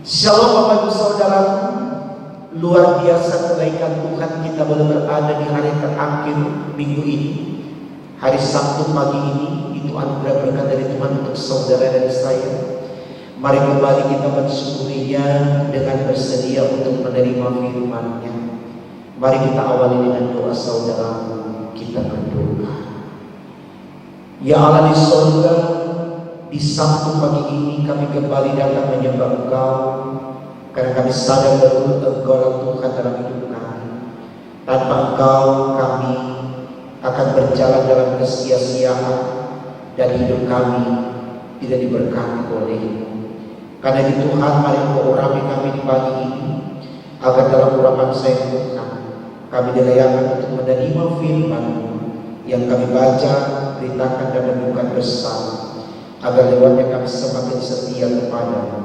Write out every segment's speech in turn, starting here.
Shalom Bapak Ibu Saudaraku, luar biasa kebaikan Tuhan kita boleh berada di hari terakhir minggu ini. Hari Sabtu pagi ini, itu anugerah berkat dari Tuhan untuk saudara dan saya. Mari kembali kita mensyukurinya dengan bersedia untuk menerima firman-Nya. Mari kita awali dengan doa saudaraku, kita berdoa. Ya Allah di surga, di Sabtu pagi ini kami kembali datang menyembah Engkau, karena kami sadar betul Engkau adalah Tuhan dalam hidup kami. Tanpa Engkau kami akan berjalan dalam kesia-siaan dan hidup kami tidak diberkati oleh-Mu. Karena itu Tuhan, mari Engkau urapi kami di pagi ini, agar dalam urapan saya Tuhan kami dilayakkan untuk menerima firman-Mu yang kami baca, beritakan dan renungkan bersama, agar lewatnya kami semakin setia kepada-Mu.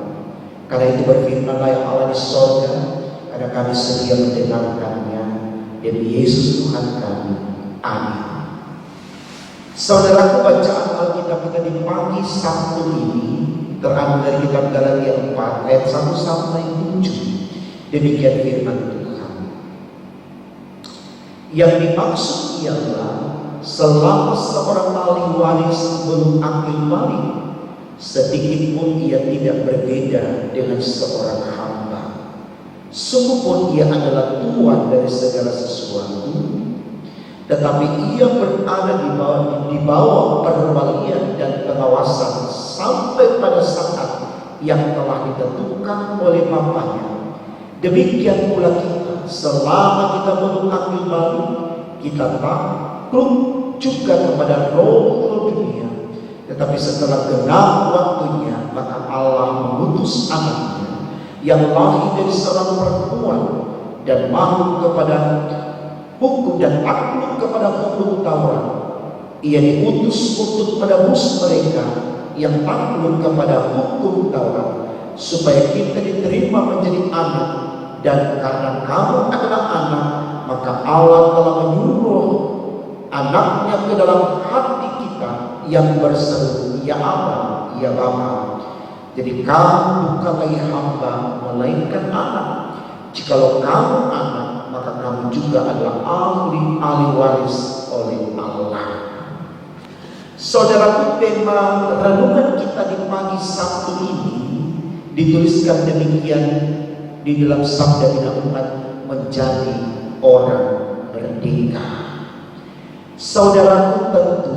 Karena itu berfirmanlah ya Allah di sorga, karena kami setia mendengarkannya. Demi Yesus Tuhan kami. Amin. Saudaraku, bacaan Alkitab kita di pagi Sabtu ini terambil dari kitab Galatia 4 ayat 1 sampai 7. Demikian firman Tuhan. Yang dimaksud ialah selama seorang ahli waris belum akil balik, sedikit pun ia tidak berbeda dengan seorang hamba. Sungguh pun ia adalah tuan dari segala sesuatu, tetapi ia berada di bawah perwalian dan pengawasan sampai pada saat yang telah ditentukan oleh Bapaknya. Demikian pula kita, selama kita belum akil balik, kita takluk juga kepada roh dunia. Tetapi setelah genap waktunya, maka Allah mengutus anaknya yang lahir dari seorang perempuan dan makhluk kepada hukum dan takluk kepada hukum Taurat. Ia diutus untuk menebus mereka yang takluk kepada hukum Taurat, supaya kita diterima menjadi anak. Dan karena kamu adalah anak, maka Allah telah menyuruh anaknya ke dalam hati kita yang berseru, ya Aba, ya Bapa. Jadi kamu bukan lagi hamba, melainkan anak. Jikalau kamu anak, maka kamu juga adalah ahli waris oleh Allah. Saudaraku, tema renungan kita di pagi Sabtu ini dituliskan demikian di dalam Sabda Bina Umat, menjadi orang merdeka. Saudaraku, tentu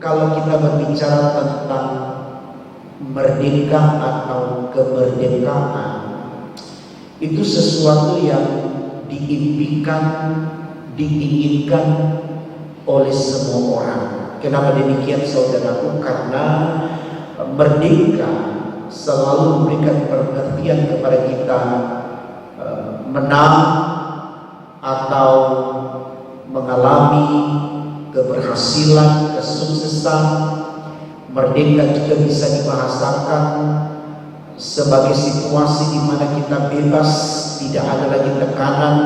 kalau kita berbicara tentang merdeka atau kemerdekaan, itu sesuatu yang diimpikan, diinginkan oleh semua orang. Kenapa demikian saudaraku? Karena merdeka selalu memberikan pengertian kepada kita menang atau mengalami keberhasilan, kesuksesan. Merdeka juga bisa dibahasakan sebagai situasi di mana kita bebas, tidak ada lagi tekanan,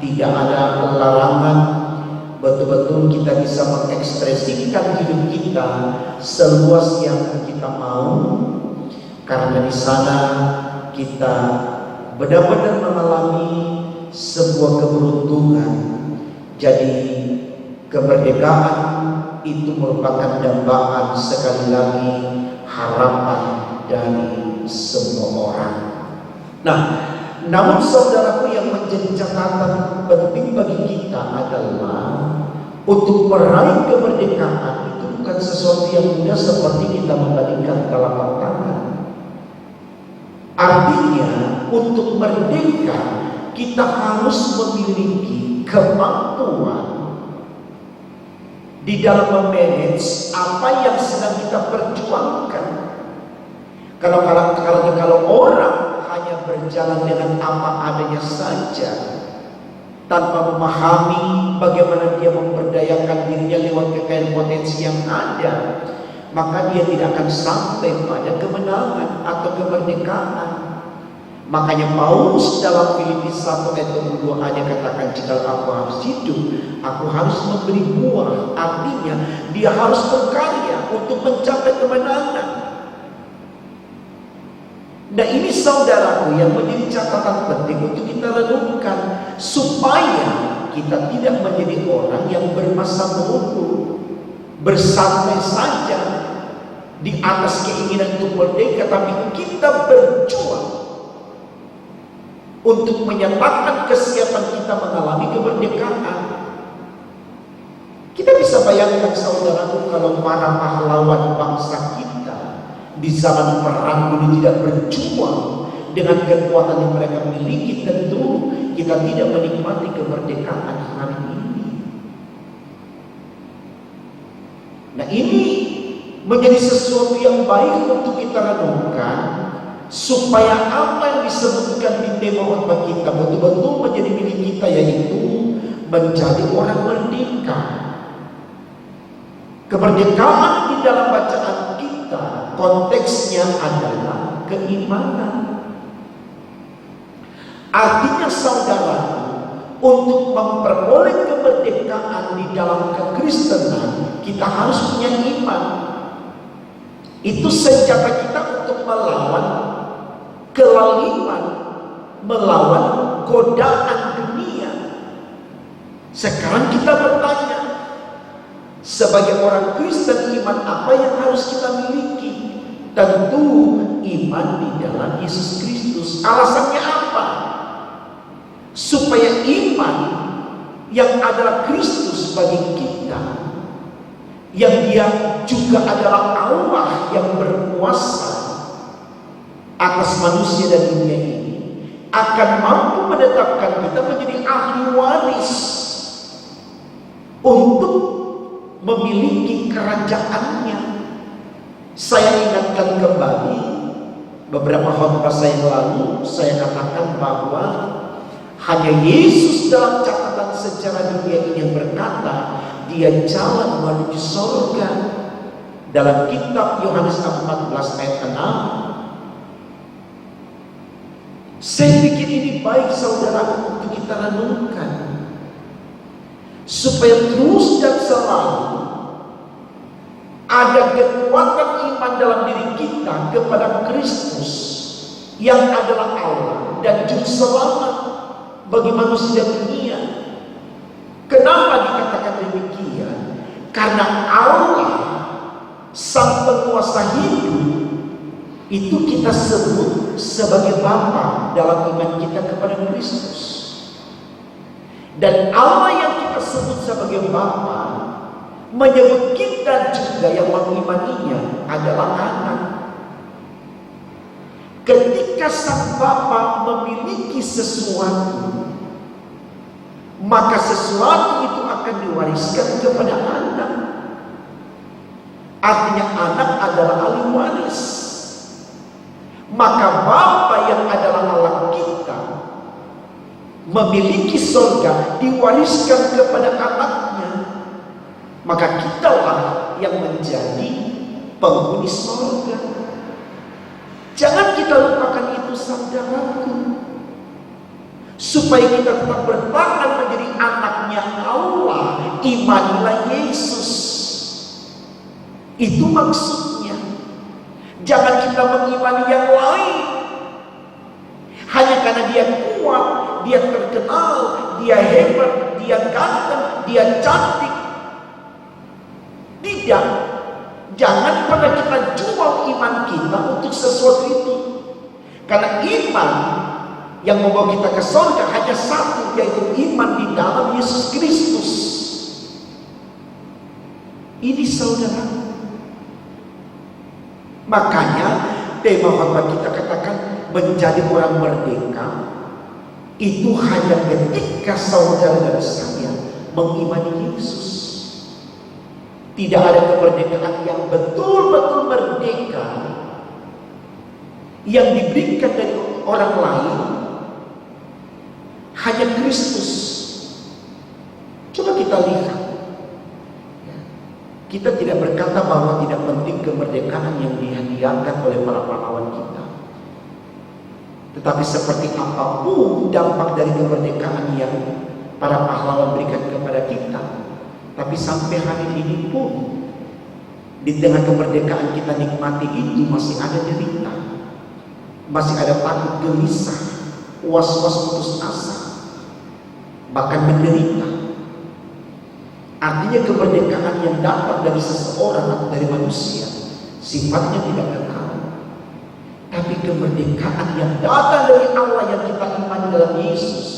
tidak ada larangan. Betul-betul kita bisa mengekspresikan hidup kita seluas yang kita mau, karena di sana kita benar-benar mengalami sebuah keberuntungan. Jadi kemerdekaan itu merupakan dambaan, sekali lagi, harapan dari semua orang. Nah, namun saudaraku, yang menjadi catatan penting bagi kita adalah untuk meraih kemerdekaan itu bukan sesuatu yang mudah seperti kita membandingkan telapak tangan. Artinya, untuk merdeka kita harus memiliki kemampuan di dalam memanage apa yang sedang kita perjuangkan. Kalau orang hanya berjalan dengan apa adanya saja, tanpa memahami bagaimana dia memberdayakan dirinya lewat kekayaan potensi yang ada, maka dia tidak akan sampai pada kemenangan atau kemerdekaan. Makanya Paulus dalam Filipi 1 ayat 22 hanya katakan, jika aku harus hidup, aku harus memberi buah. Artinya dia harus berkarya untuk mencapai kemenangan. Nah, ini saudaraku yang menjadi catatan penting untuk kita renungkan, supaya kita tidak menjadi orang yang bermasa bodoh, bersantai saja di atas keinginan untuk merdeka, tapi kita berjuang untuk menyatakan kesiapan kita mengalami kemerdekaan. Kita bisa bayangkan saudaraku, kalau para pahlawan bangsa kita di zaman perang dulu tidak berjuang dengan kekuatan yang mereka miliki, tentu kita tidak menikmati kemerdekaan hari ini. Nah, ini menjadi sesuatu yang baik untuk kita renungkan, supaya apa yang disebutkan di tema khotbah kita betul-betul menjadi milik kita, yaitu menjadi orang merdeka. Kemerdekaan di dalam bacaan kita konteksnya adalah keimanan. Artinya saudara, untuk memperoleh kemerdekaan di dalam kekristenan, kita harus punya iman. Itu senjata kita untuk melawan kelaliman, melawan godaan dunia. Sekarang kita bertanya, sebagai orang Kristen, iman apa yang harus kita miliki? Tentu iman di dalam Yesus Kristus. Alasannya apa? Supaya iman yang adalah Kristus bagi kita, yang Dia juga adalah Allah yang berkuasa atas manusia dan dunia ini, akan mampu menetapkan kita menjadi ahli waris untuk memiliki kerajaannya. Saya ingatkan kembali beberapa khotbah saya yang lalu, saya katakan bahwa hanya Yesus dalam catatan sejarah dunia ini yang berkata Dia jalan menuju surga. Dalam kitab Yohanes 14 ayat 6. Saya pikir ini baik saudara untuk kita renungkan, supaya terus dan selalu ada kekuatan iman dalam diri kita kepada Kristus yang adalah Allah dan juru selamat bagi manusia dunia. Kenapa dikatakan demikian? Karena Allah, Sang Penguasa hidup, itu kita sebut sebagai Bapa dalam iman kita kepada Kristus. Dan Allah yang kita sebut sebagai Bapa menyebut kita juga yang mengimaninya adalah anak. Ketika Sang Bapa memiliki sesuatu, maka sesuatu itu akan diwariskan kepada anak. Artinya anak adalah ahli waris. Maka Bapa yang adalah Allah kita memiliki surga diwariskan kepada anaknya. Maka kitalah yang menjadi penghuni surga. Jangan kita lupakan itu saudaraku, supaya kita tetap bertahan menjadi anaknya Allah. Imanilah Yesus. Itu maksudnya. Jangan kita mengimani yang lain hanya karena dia kuat, dia terkenal, dia hebat, dia ganteng, dia cantik. Tidak. Jangan pernah kita jual iman kita untuk sesuatu itu. Karena iman yang membawa kita ke surga hanya satu, yaitu iman di dalam Yesus Kristus. Ini saudara. Makanya tema khotbah kita katakan menjadi orang merdeka itu hanya ketika saudara dan saya mengimani Yesus. Tidak ada kemerdekaan yang betul-betul merdeka yang diberikan dari orang lain, hanya Kristus. Coba kita lihat. Kita tidak berkata bahwa tidak penting kemerdekaan yang dihadiahkan oleh para pahlawan kita. Tetapi seperti apapun dampak dari kemerdekaan yang para pahlawan berikan kepada kita, tapi sampai hari ini pun di tengah kemerdekaan kita nikmati itu masih ada derita, masih ada takut, gelisah, was-was, putus asa, bahkan menderita. Artinya kemerdekaan yang datang dari seseorang atau dari manusia sifatnya tidak kekal. Tapi kemerdekaan yang datang dari Allah yang kita imani dalam Yesus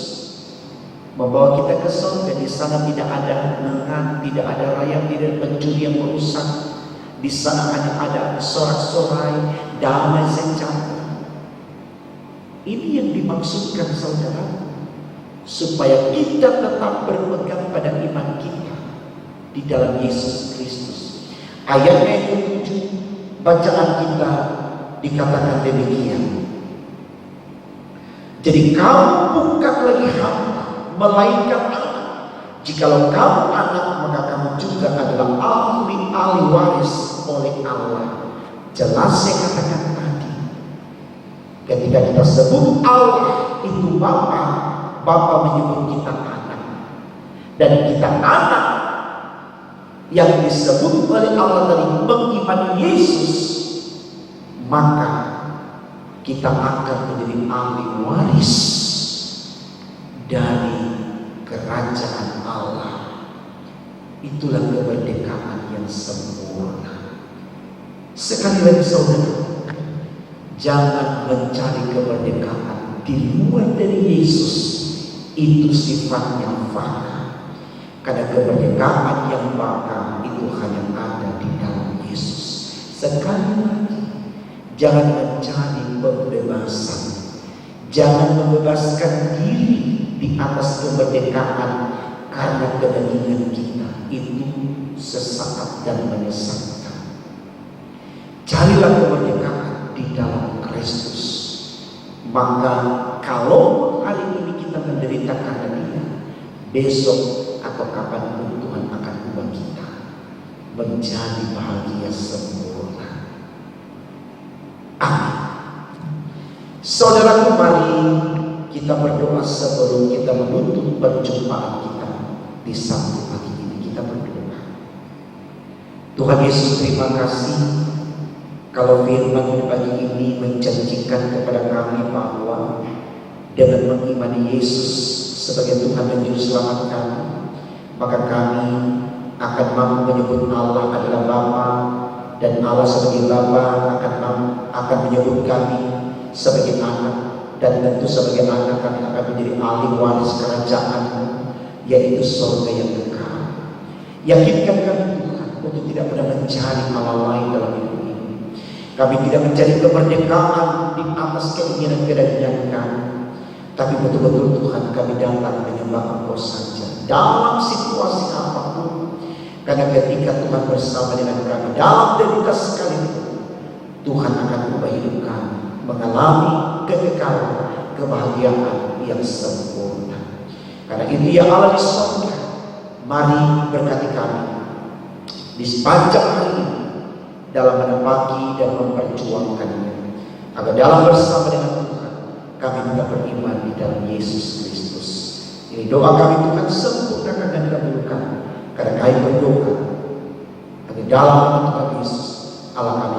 membawa kita ke surga. Di sana tidak ada nengan, tidak ada rayap, tidak ada pencuri yang merusak. Di sana hanya ada sorak-sorai, damai sejahtera. Ini yang dimaksudkan saudara, supaya kita tetap berpegang pada iman kita di dalam Yesus Kristus. Ayatnya yang ke-7, bacaan kita dikatakan demikian. Jadi kamu bukan lagi hamba, melainkan anak. Jikalau kamu anak, maka kamu juga adalah ahli waris oleh Allah. Jelas saya katakan tadi, ketika kita sebut Allah itu Bapa, Bapa menyebut kita anak. Dan kita anak yang disebut oleh Allah tadi mengimani Yesus, maka kita akan menjadi ahli waris dari kerajaan Allah. Itulah kemerdekaan yang sempurna. Sekali lagi saudara, jangan mencari kemerdekaan di luar dari Yesus. Itu sifatnya fana. Karena kemerdekaan yang bakal itu hanya ada di dalam Yesus. Sekali lagi, jangan mencari pembebasan. Jangan membebaskan diri di atas kemerdekaan karena kedagingan kita. Itu sesaat dan menyesatkan. Carilah kemerdekaan di dalam Kristus. Maka kalau hari ini kita menderita karena Dia, besok atau kapanpun Tuhan akan ubah kita menjadi bahagia sempurna. Amin. Saudaraku, mari kita berdoa sebelum kita menutup perjumpaan kita di Sabtu pagi ini. Kita berdoa. Tuhan Yesus, terima kasih kalau firman pagi ini menjanjikan kepada kami bahwa dengan mengimani Yesus sebagai Tuhan dan Juru Selamat kami, maka kami akan mampu menyebut Allah adalah Bapa, dan Allah sebagai Bapa akan menyebut kami sebagai anak, dan tentu sebagai anak kami akan menjadi ahli waris kerajaan-Mu, yaitu surga yang kekal. Yakinkan kami Tuhan untuk tidak pernah mencari hal lain dalam hidup ini. Kami tidak mencari kemerdekaan di atas keinginan-keinginan kami, tapi betul-betul Tuhan kami datang menyembah Engkau saja dalam situasi apapun. Karena ketika Tuhan bersama dengan kami dalam derita sekalipun, Tuhan akan ubah hidup kami mengalami kekekalan, kebahagiaan yang sempurna. Karena itu ya Allah di surga, mari berkati kami di sepanjang hari ini dalam menepati dan memperjuangkannya, agar dalam bersama dengan Tuhan kami juga beriman di dalam Yesus Kristus. Ini doa kami Tuhan, sempurnakan dan kabulkan. Karena kami berdoa agar dalam nama Tuhan Yesus Allah kami